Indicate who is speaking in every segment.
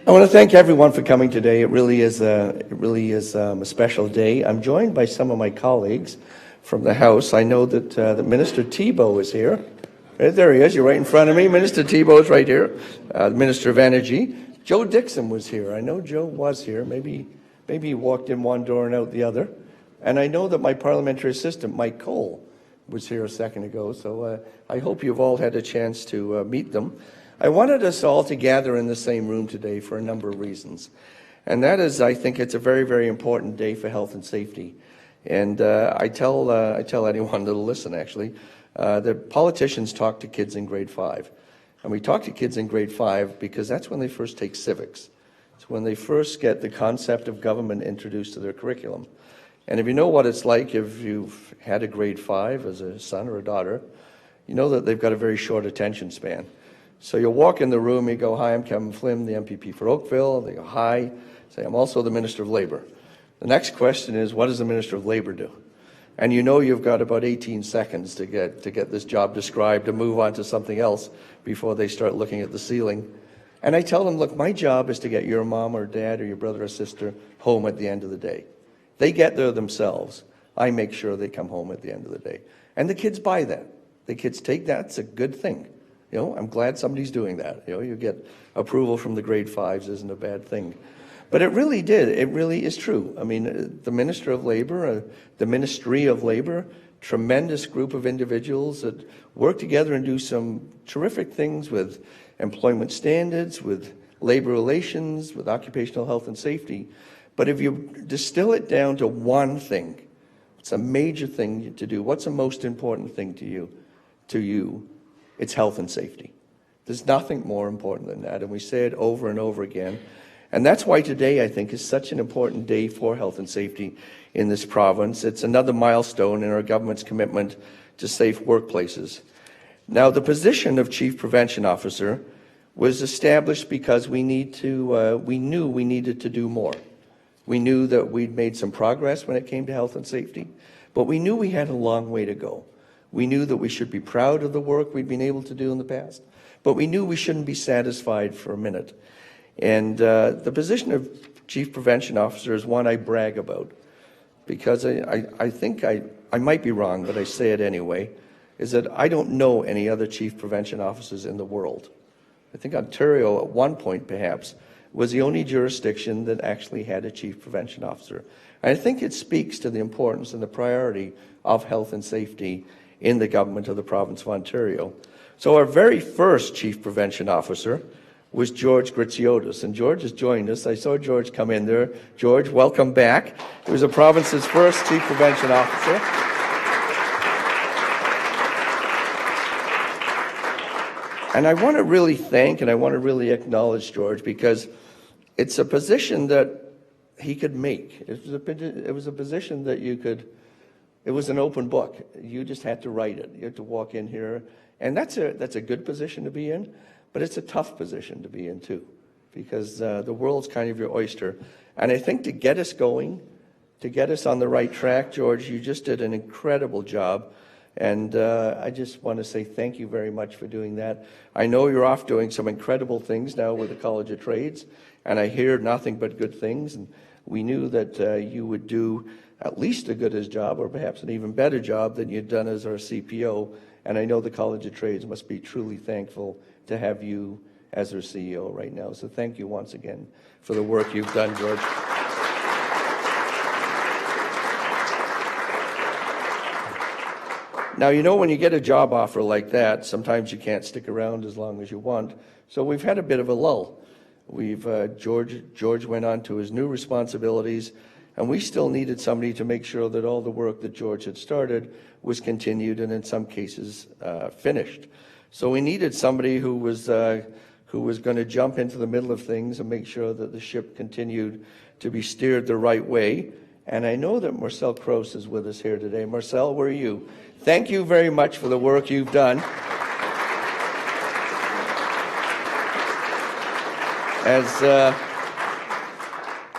Speaker 1: I want to thank everyone for coming today. It really is a special day. I'm joined by some of my colleagues from the House. I know that the Minister Thibeault is here. There he is. You're right in front of me. Minister Thibeault is right here. The Minister of Energy. Joe Dixon was here. I know Joe was here. Maybe he walked in one door and out the other. And I know that my parliamentary assistant, Mike Cole, was here a second ago. So I hope you've all had a chance to meet them. I wanted us all to gather in the same room today for a number of reasons. And that is, I think it's a very, very important day for health and safety. And I tell anyone that'll listen, actually, that politicians talk to kids in grade 5. And we talk to kids in grade 5 because that's when they first take civics. It's when they first get the concept of government introduced to their curriculum. And if you know what it's like, if you've had a grade 5 as a son or a daughter, you know that they've got a very short attention span. So you'll walk in the room, you go, "Hi, I'm Kevin Flynn, the MPP for Oakville." They go, "Hi." Say, "I'm also the Minister of Labour." The next question is, what does the Minister of Labour do? And you know you've got about 18 seconds to get this job described and move on to something else before they start looking at the ceiling. And I tell them, look, my job is to get your mom or dad or your brother or sister home at the end of the day. They get there themselves. I make sure they come home at the end of the day. And the kids buy that. The kids take that. It's a good thing. You know, I'm glad somebody's doing that. You know, you get approval from the grade 5s isn't a bad thing. But it really did. It really is true. I mean, the Minister of Labour, the Ministry of Labour, tremendous group of individuals that work together and do some terrific things with employment standards, with labour relations, with occupational health and safety. But if you distill it down to one thing, it's a major thing to do. What's the most important thing to you? It's health and safety. There's nothing more important than that, and we say it over and over again. And that's why today, I think, is such an important day for health and safety in this province. It's another milestone in our government's commitment to safe workplaces. Now, the position of Chief Prevention Officer was established because we knew we needed to do more. We knew that we'd made some progress when it came to health and safety, but we knew we had a long way to go. We knew that we should be proud of the work we'd been able to do in the past, but we knew we shouldn't be satisfied for a minute. And the position of Chief Prevention Officer is one I brag about, because I think I might be wrong, but I say it anyway, is that I don't know any other Chief Prevention Officers in the world. I think Ontario, at one point perhaps, was the only jurisdiction that actually had a Chief Prevention Officer. And I think it speaks to the importance and the priority of health and safety in the government of the province of Ontario. So our very first Chief Prevention Officer was George Gritsiotis, and George has joined us. I saw George come in there. George, welcome back. He was the province's first Chief Prevention Officer. And I want to really thank and I want to really acknowledge George, because it's a position that he could make. It was a position that it was an open book. You just had to write it. You had to walk in here. And that's a good position to be in, but it's a tough position to be in too, because the world's kind of your oyster. And I think to get us going, to get us on the right track, George, you just did an incredible job. And I just want to say thank you very much for doing that. I know you're off doing some incredible things now with the College of Trades, and I hear nothing but good things. And we knew that you would do at least as good a job, or perhaps an even better job than you'd done as our CPO. And I know the College of Trades must be truly thankful to have you as their CEO right now. So thank you once again for the work you've done, George. Now, you know, when you get a job offer like that, sometimes you can't stick around as long as you want. So we've had a bit of a lull. George went on to his new responsibilities, and we still needed somebody to make sure that all the work that George had started was continued and in some cases finished. So we needed somebody who was going to jump into the middle of things and make sure that the ship continued to be steered the right way. And I know that Marcel Croce is with us here today. Marcel, where are you? Thank you very much for the work you've done.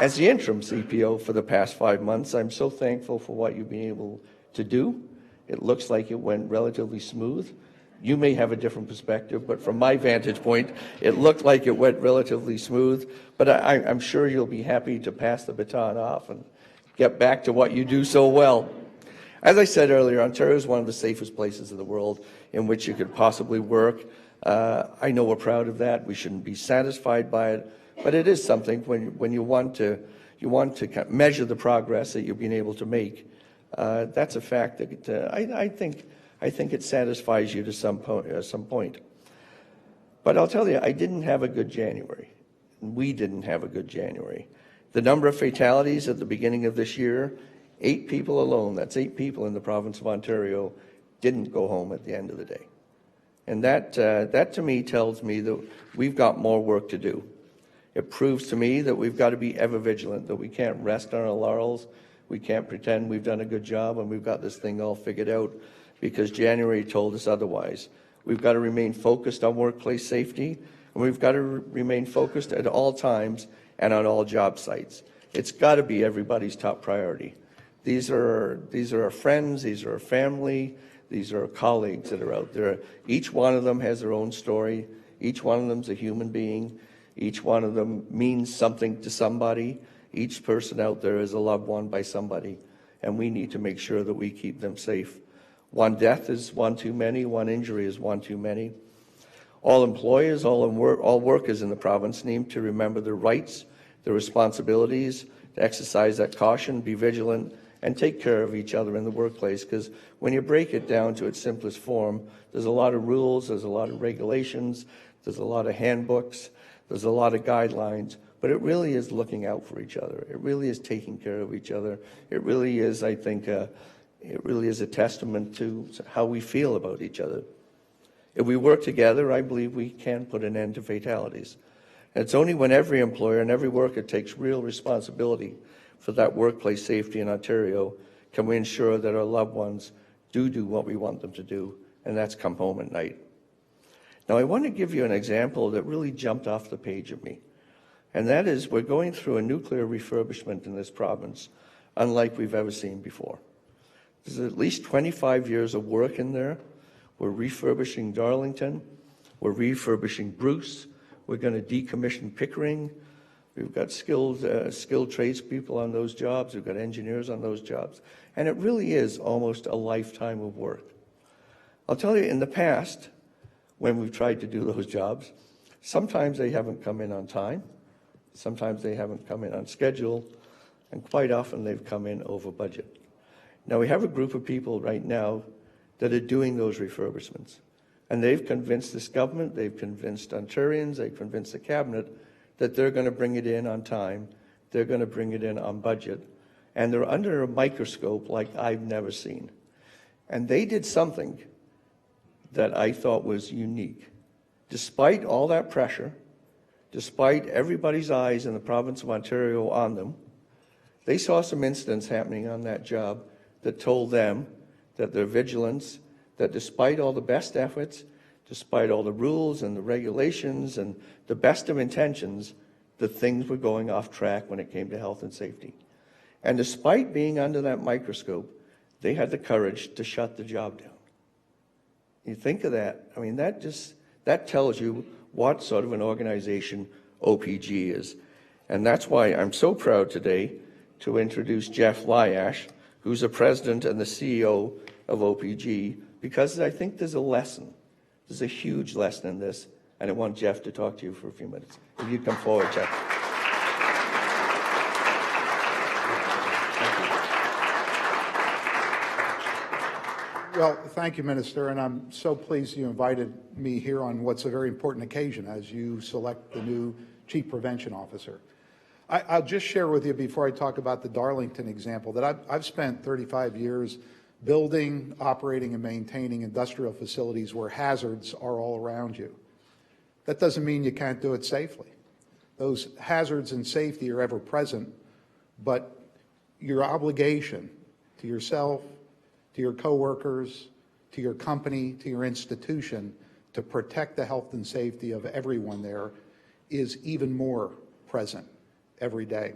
Speaker 1: As the interim CPO for the past 5 months, I'm so thankful for what you've been able to do. It looks like it went relatively smooth. You may have a different perspective, but from my vantage point, it looked like it went relatively smooth. But I'm sure you'll be happy to pass the baton off and get back to what you do so well. As I said earlier, Ontario is one of the safest places in the world in which you could possibly work. I know we're proud of that. We shouldn't be satisfied by it, but it is something when you want to measure the progress that you've been able to make. That's a fact that I think it satisfies you to some point. But I'll tell you, I didn't have a good January. We didn't have a good January. The number of fatalities at the beginning of this year, 8 people alone, that's 8 people in the province of Ontario, didn't go home at the end of the day. And that to me tells me that we've got more work to do. It proves to me that we've got to be ever vigilant, that we can't rest on our laurels. We can't pretend we've done a good job and we've got this thing all figured out, because January told us otherwise. We've got to remain focused on workplace safety, and we've got to remain focused at all times and on all job sites. It's got to be everybody's top priority. These are our friends, these are our family, these are our colleagues that are out there. Each one of them has their own story. Each one of them is a human being. Each one of them means something to somebody. Each person out there is a loved one by somebody, and we need to make sure that we keep them safe. One death is one too many. One injury is one too many. All employers, all workers in the province need to remember their rights, their responsibilities, to exercise that caution, be vigilant, and take care of each other in the workplace, because when you break it down to its simplest form, there's a lot of rules, there's a lot of regulations, there's a lot of handbooks, there's a lot of guidelines, but it really is looking out for each other. It really is taking care of each other. It really is, I think, it really is a testament to how we feel about each other. If we work together, I believe we can put an end to fatalities. And it's only when every employer and every worker takes real responsibility for that workplace safety in Ontario can we ensure that our loved ones do what we want them to do, and that's come home at night. Now, I want to give you an example that really jumped off the page at me, and that is we're going through a nuclear refurbishment in this province unlike we've ever seen before. There's at least 25 years of work in there. We're refurbishing Darlington. We're refurbishing Bruce. We're going to decommission Pickering. We've got skilled tradespeople on those jobs. We've got engineers on those jobs. And it really is almost a lifetime of work. I'll tell you, in the past, when we've tried to do those jobs, sometimes they haven't come in on time. Sometimes they haven't come in on schedule. And quite often they've come in over budget. Now, we have a group of people right now that are doing those refurbishments. And they've convinced this government, they've convinced Ontarians, they've convinced the cabinet that they're going to bring it in on time, they're going to bring it in on budget, and they're under a microscope like I've never seen. And they did something that I thought was unique. Despite all that pressure, despite everybody's eyes in the province of Ontario on them, they saw some incidents happening on that job that told them that their vigilance, that despite all the best efforts, despite all the rules and the regulations and the best of intentions, the things were going off track when it came to health and safety. And despite being under that microscope, they had the courage to shut the job down. You think of that, I mean, that tells you what sort of an organization OPG is. And that's why I'm so proud today to introduce Jeff Lyash, who's the president and the CEO of OPG, because I think there's a lesson. There's a huge lesson in this, and I want Jeff to talk to you for a few minutes. If you'd come forward, Jeff.
Speaker 2: Well, thank you, Minister, and I'm so pleased you invited me here on what's a very important occasion as you select the new Chief Prevention Officer. I'll just share with you before I talk about the Darlington example that I've spent 35 years building, operating, and maintaining industrial facilities where hazards are all around you. That doesn't mean you can't do it safely. Those hazards and safety are ever present, but your obligation to yourself, to your coworkers, to your company, to your institution, to protect the health and safety of everyone there is even more present every day.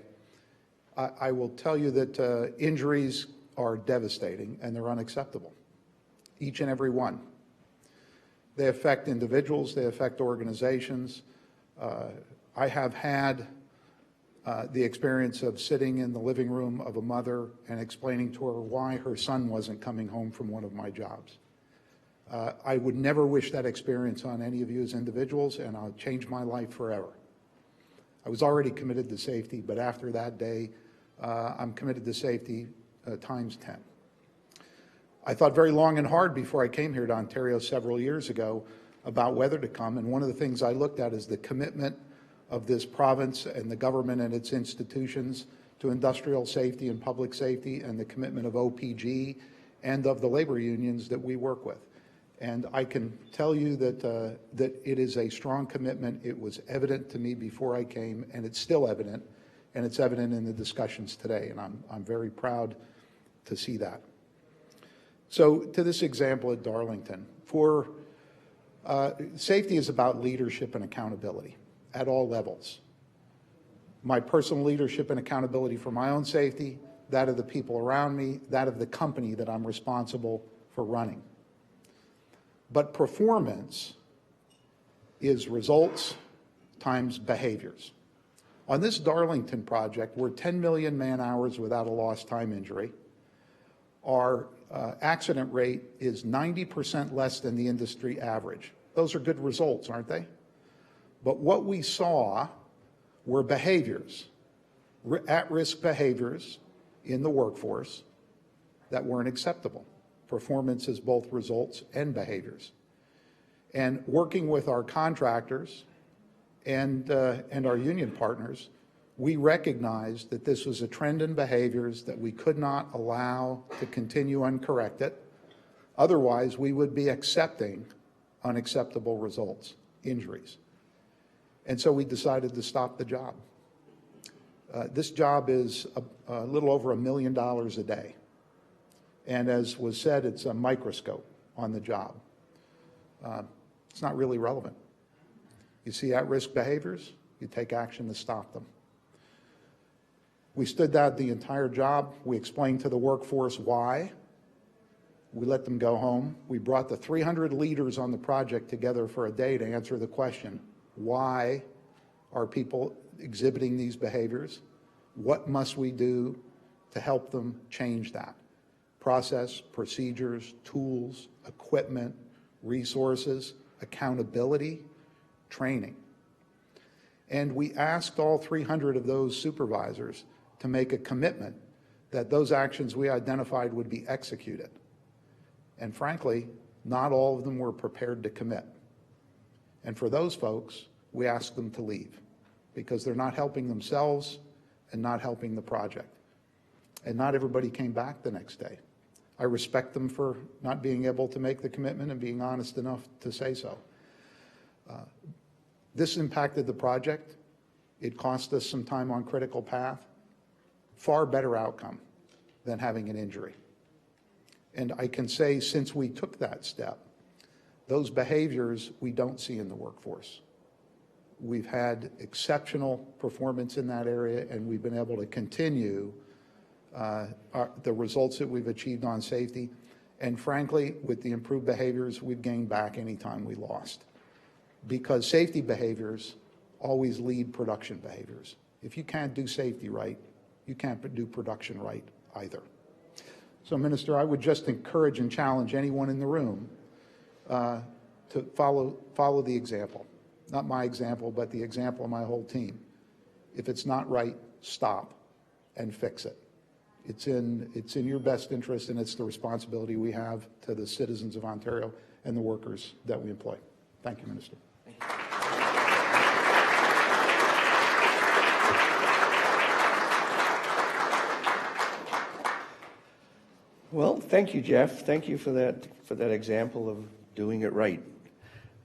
Speaker 2: I will tell you that injuries are devastating and they're unacceptable, each and every one. They affect individuals, they affect organizations. I have had the experience of sitting in the living room of a mother and explaining to her why her son wasn't coming home from one of my jobs. I would never wish that experience on any of you as individuals, and I'll change my life forever. I was already committed to safety, but after that day, I'm committed to safety times 10. I thought very long and hard before I came here to Ontario several years ago about whether to come, and one of the things I looked at is the commitment of this province and the government and its institutions to industrial safety and public safety, and the commitment of OPG and of the labor unions that we work with. And I can tell you that, that it is a strong commitment. It was evident to me before I came, and it's still evident, and it's evident in the discussions today, and I'm very proud to see that. So to this example at Darlington, safety is about leadership and accountability at all levels. My personal leadership and accountability for my own safety, that of the people around me, that of the company that I'm responsible for running. But performance is results times behaviors. On this Darlington project, we're 10 million man-hours without a lost time injury. Our accident rate is 90% less than the industry average. Those are good results, aren't they? But what we saw were behaviors, at-risk behaviors in the workforce that weren't acceptable. Performance is both results and behaviors. And working with our contractors and our union partners, we recognized that this was a trend in behaviors that we could not allow to continue uncorrected. Otherwise, we would be accepting unacceptable results, injuries. And so we decided to stop the job. This job is a little over $1 million a day. And as was said, it's a microscope on the job. It's not really relevant. You see at-risk behaviors, you take action to stop them. We stood out the entire job. We explained to the workforce why. We let them go home. We brought the 300 leaders on the project together for a day to answer the question, why are people exhibiting these behaviors? What must we do to help them change that? Process, procedures, tools, equipment, resources, accountability, training. And we asked all 300 of those supervisors to make a commitment that those actions we identified would be executed. And frankly, not all of them were prepared to commit. And for those folks, we asked them to leave because they're not helping themselves and not helping the project. And not everybody came back the next day. I respect them for not being able to make the commitment and being honest enough to say so. This impacted the project. It cost us some time on critical path. Far better outcome than having an injury. And I can say since we took that step, those behaviors we don't see in the workforce. We've had exceptional performance in that area, and we've been able to continue the results that we've achieved on safety. And frankly, with the improved behaviors, we've gained back any time we lost. Because safety behaviors always lead production behaviors. If you can't do safety right, you can't do production right either. So, Minister, I would just encourage and challenge anyone in the room to follow the example. Not my example, but the example of my whole team. If it's not right, stop and fix it. It's in your best interest, and it's the responsibility we have to the citizens of Ontario and the workers that we employ. Thank you, Minister. Thank you.
Speaker 1: Well, thank you, Jeff. Thank you for that example of doing it right.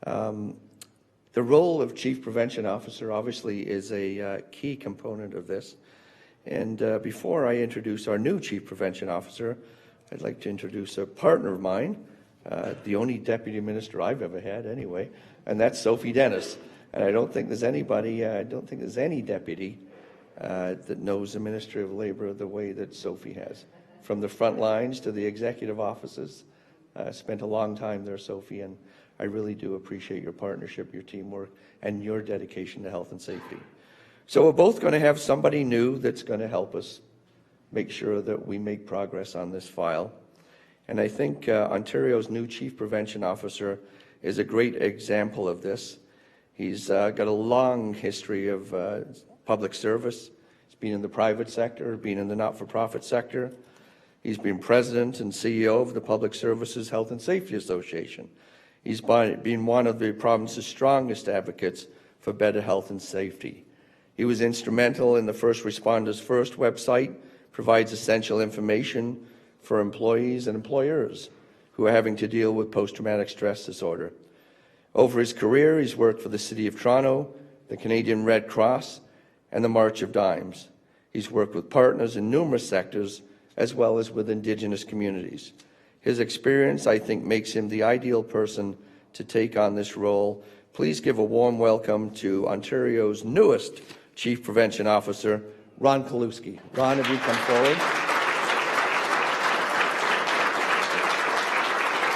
Speaker 1: The role of Chief Prevention Officer obviously is a key component of this. And before I introduce our new Chief Prevention Officer, I'd like to introduce a partner of mine, the only Deputy Minister I've ever had anyway, and that's Sophie Dennis. And I don't think there's any deputy that knows the Ministry of Labour the way that Sophie has. From the front lines to the executive offices, spent a long time there, Sophie, and I really do appreciate your partnership, your teamwork, and your dedication to health and safety. So we're both going to have somebody new that's going to help us make sure that we make progress on this file. And I think Ontario's new Chief Prevention Officer is a great example of this. He's got a long history of public service. He's been in the private sector, been in the not-for-profit sector. He's been president and CEO of the Public Services Health and Safety Association. He's been one of the province's strongest advocates for better health and safety. He was instrumental in the First Responders First website, provides essential information for employees and employers who are having to deal with post-traumatic stress disorder. Over his career, he's worked for the City of Toronto, the Canadian Red Cross, and the March of Dimes. He's worked with partners in numerous sectors, as well as with Indigenous communities. His experience, I think, makes him the ideal person to take on this role. Please give a warm welcome to Ontario's newest Chief Prevention Officer, Ron Kalewski. Ron, if you come forward.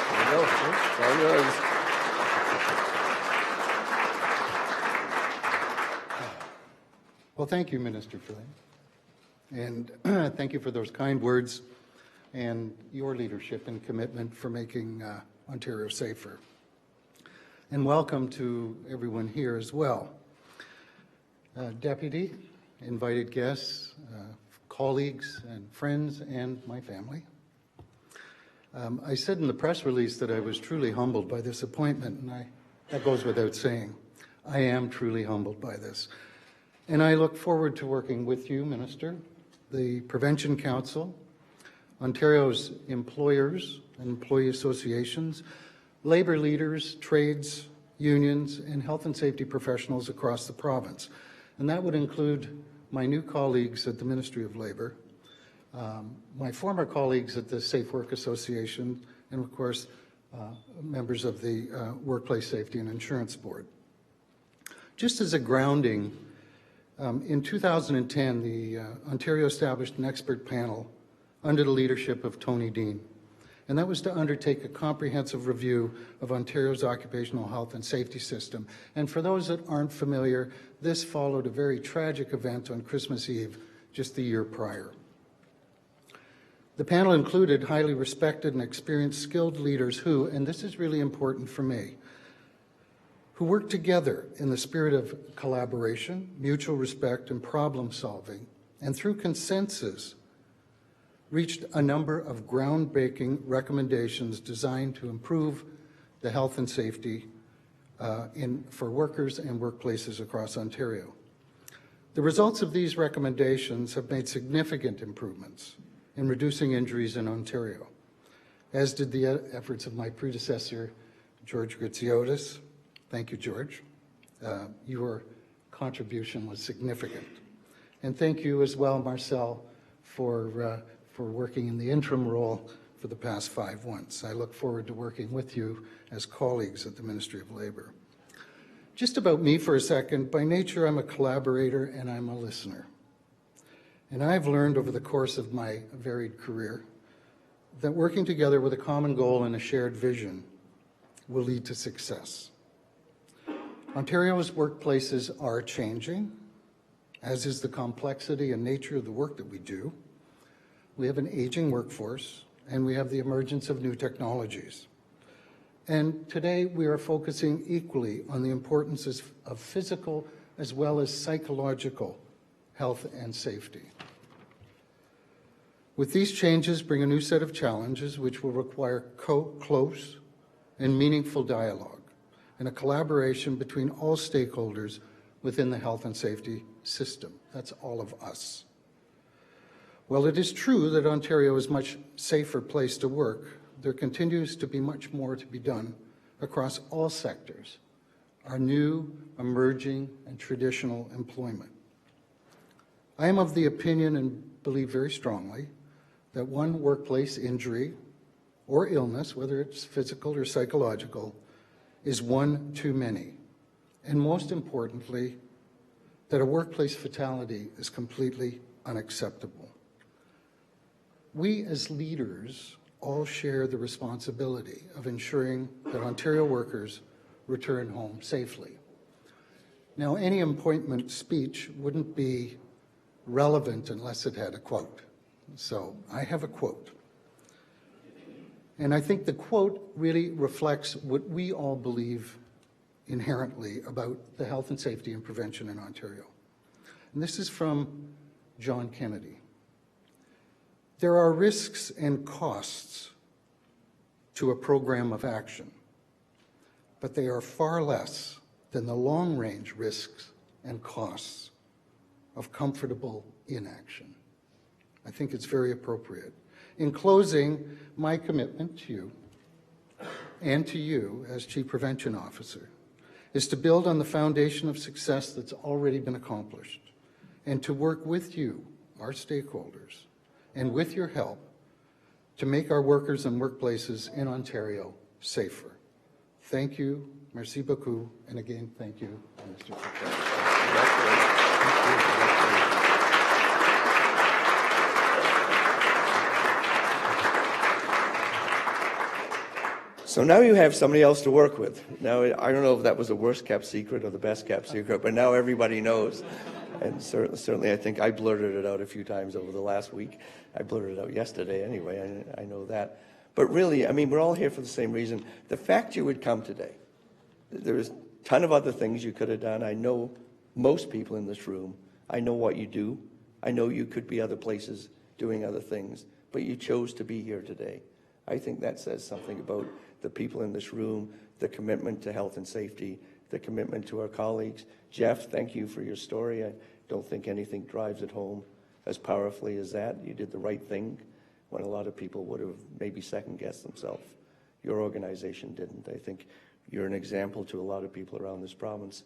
Speaker 1: There you go, sir. It's all yours.
Speaker 3: Well, thank you, Minister Flynn. And thank you for those kind words and your leadership and commitment for making Ontario safer. And welcome to everyone here as well. Deputy, invited guests, colleagues and friends, and my family. I said in the press release that I was truly humbled by this appointment, and that goes without saying. I am truly humbled by this. And I look forward to working with you, Minister, the Prevention Council, Ontario's employers and employee associations, labour leaders, trades, unions, and health and safety professionals across the province. And that would include my new colleagues at the Ministry of Labour, my former colleagues at the Safe Work Association, and of course, members of the Workplace Safety and Insurance Board. Just as a grounding, in 2010, the Ontario established an expert panel under the leadership of Tony Dean, and that was to undertake a comprehensive review of Ontario's occupational health and safety system. And for those that aren't familiar, this followed a very tragic event on Christmas Eve just the year prior. The panel included highly respected and experienced skilled leaders who, and this is really important for me, who worked together in the spirit of collaboration, mutual respect, and problem solving, and through consensus, reached a number of groundbreaking recommendations designed to improve the health and safety for workers and workplaces across Ontario. The results of these recommendations have made significant improvements in reducing injuries in Ontario, as did the efforts of my predecessor, George Gritsiotis. Thank you, George. Your contribution was significant. And thank you as well, Marcel, for working in the interim role for the past 5 months. I look forward to working with you as colleagues at the Ministry of Labour. Just about me for a second. By nature, I'm a collaborator and I'm a listener. And I've learned over the course of my varied career that working together with a common goal and a shared vision will lead to success. Ontario's workplaces are changing, as is the complexity and nature of the work that we do. We have an aging workforce, and we have the emergence of new technologies. And today we are focusing equally on the importance of physical as well as psychological health and safety. With these changes bring a new set of challenges which will require close and meaningful dialogue and a collaboration between all stakeholders within the health and safety system. That's all of us. While it is true that Ontario is a much safer place to work, there continues to be much more to be done across all sectors, our new, emerging, and traditional employment. I am of the opinion and believe very strongly that one workplace injury or illness, whether it's physical or psychological, is one too many. And most importantly, that a workplace fatality is completely unacceptable. We as leaders all share the responsibility of ensuring that Ontario workers return home safely. Now, any appointment speech wouldn't be relevant unless it had a quote. So I have a quote. And I think the quote really reflects what we all believe inherently about the health and safety and prevention in Ontario. And this is from John Kennedy. There are risks and costs to a program of action, but they are far less than the long-range risks and costs of comfortable inaction. I think it's very appropriate. In closing, my commitment to you and to you as Chief Prevention Officer is to build on the foundation of success that's already been accomplished and to work with you, our stakeholders, and with your help to make our workers and workplaces in Ontario safer. Thank you, merci beaucoup, and again, thank you, Mr. Secretary.
Speaker 1: So now you have somebody else to work with. Now, I don't know if that was the worst kept secret or the best kept secret, but now everybody knows. And certainly I think I blurted it out a few times over the last week. I blurted it out yesterday anyway, I know that. But really, I mean, we're all here for the same reason. The fact you would come today, there's a ton of other things you could have done. I know most people in this room. I know what you do. I know you could be other places doing other things, but you chose to be here today. I think that says something about the people in this room, the commitment to health and safety, the commitment to our colleagues. Jeff, thank you for your story. I don't think anything drives it home as powerfully as that. You did the right thing when a lot of people would have maybe second-guessed themselves. Your organization didn't. I think you're an example to a lot of people around this province.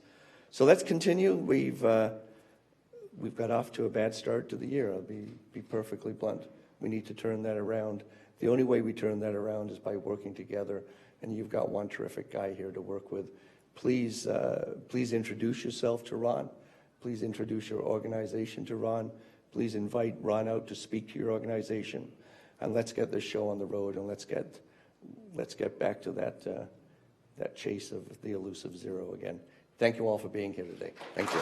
Speaker 1: So let's continue. We've got off to a bad start to the year. I'll be perfectly blunt. We need to turn that around. The only way we turn that around is by working together, and you've got one terrific guy here to work with. Please introduce yourself to Ron. Please introduce your organization to Ron. Please invite Ron out to speak to your organization, and let's get this show on the road, and let's get back to that chase of the elusive zero again. Thank you all for being here today. Thank you.